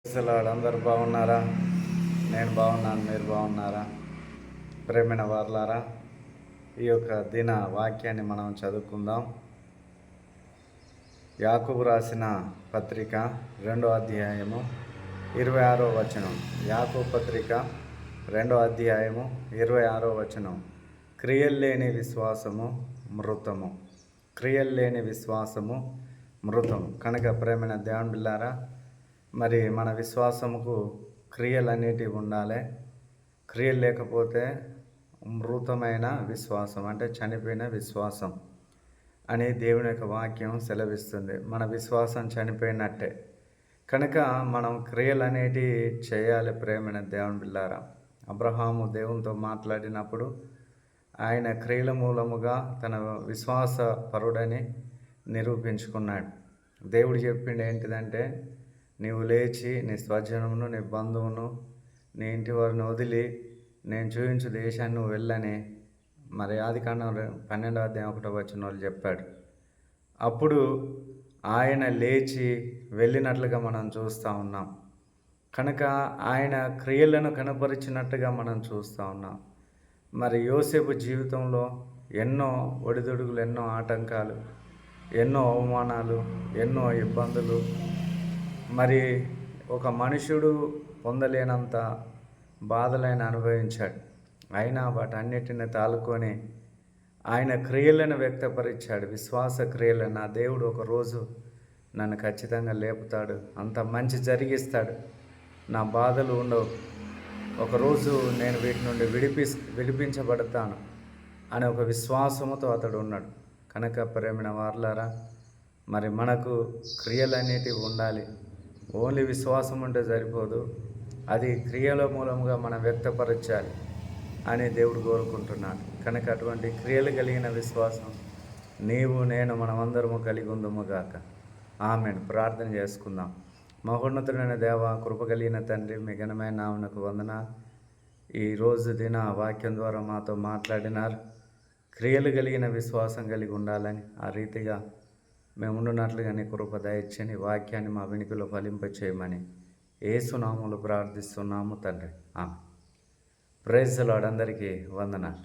అసలు అందరు బాగున్నారా? నేను బాగున్నాను. మీరు బాగున్నారా? ప్రేమైన వారలారా, ఈ యొక్క దిన వాక్యాన్ని మనం చదువుకుందాం. యాకోబు రాసిన పత్రిక 2వ అధ్యాయము 26వ వచనం. యాకోబు పత్రిక 2వ అధ్యాయము 26వ వచనం. క్రియల్లేని విశ్వాసము మృతము. క్రియల్లేని విశ్వాసము మృతము. కనుక ప్రేమైన దేవుని బిడ్డలారా, మరి మన విశ్వాసముకు క్రియలు అనేటివి ఉండాలి. క్రియలు లేకపోతే మృతమైన విశ్వాసం, అంటే చనిపోయిన విశ్వాసం అని దేవుని యొక్క వాక్యం సెలవిస్తుంది. మన విశ్వాసం చనిపోయినట్టే. కనుక మనం క్రియలు అనేటివి చేయాలి. ప్రేమైన దేవుని బిడ్డలారా, అబ్రహాము దేవునితో మాట్లాడినప్పుడు ఆయన క్రియల మూలముగా తన విశ్వాస పరుడని నిరూపించుకున్నాడు. దేవుడు చెప్పిండు ఏంటిదంటే, నీవు లేచి నీ స్వజనమును, నీ బంధువును, నీ ఇంటి వారిని వదిలి నేను చూపించు దేశాన్ని నువ్వు వెళ్ళని మరి ఆదికాండం 12వ అధ్యాయం 1వ వచనంలో చెప్పాడు. అప్పుడు ఆయన లేచి వెళ్ళినట్లుగా మనం చూస్తూ ఉన్నాం. కనుక ఆయన క్రియలను కనపరిచినట్టుగా మనం చూస్తూ ఉన్నాం. మరి యోసేపు జీవితంలో ఎన్నో ఒడిదుడుగులు, ఎన్నో ఆటంకాలు, ఎన్నో అవమానాలు, ఎన్నో ఇబ్బందులు, మరి ఒక మనుషుడు పొందలేనంత బాధలైన అనుభవించాడు. అయినా వాటన్నిటిని తాలుకొని ఆయన క్రియలను వ్యక్తపరిచాడు. విశ్వాస క్రియలను. నా దేవుడు ఒకరోజు నన్ను ఖచ్చితంగా లేపుతాడు, అంత మంచి జరిగిస్తాడు, నా బాధలు ఉండవు, ఒకరోజు నేను వీటి నుండి విడిపించబడతాను అనే ఒక విశ్వాసముతో అతడు ఉన్నాడు. కనుక ప్రేమైన వారలారా, మరి మనకు క్రియలు అనేటివి ఉండాలి. ఓన్లీ విశ్వాసం ఉంటే సరిపోదు, అది క్రియల మూలంగా మనం వ్యక్తపరచాలి అని దేవుడు కోరుకుంటున్నాడు. కనుక అటువంటి క్రియలు కలిగిన విశ్వాసం నీవు, నేను, మనమందరము కలిగి ఉందము గాక. ఆమేన్. ప్రార్థన చేసుకుందాం. మహోన్నతుడైన దేవ, కృప కలిగిన తండ్రి, మీ ఘనమైన నామమునకు వందనాలు. ఈరోజు దిన వాక్యం ద్వారా మాతో మాట్లాడినారు. క్రియలు కలిగిన విశ్వాసం కలిగి ఉండాలని, ఆ రీతిగా మేము ఉండున్నట్లుగా నీ కృప దయచేని వాక్యాన్ని మా వెనుకలో ఫలింపచేయమని యేసు నామములో ప్రార్థిస్తున్నాము తండ్రి. ఆమేన్. Praise the lord. అందరికీ వందనాలు.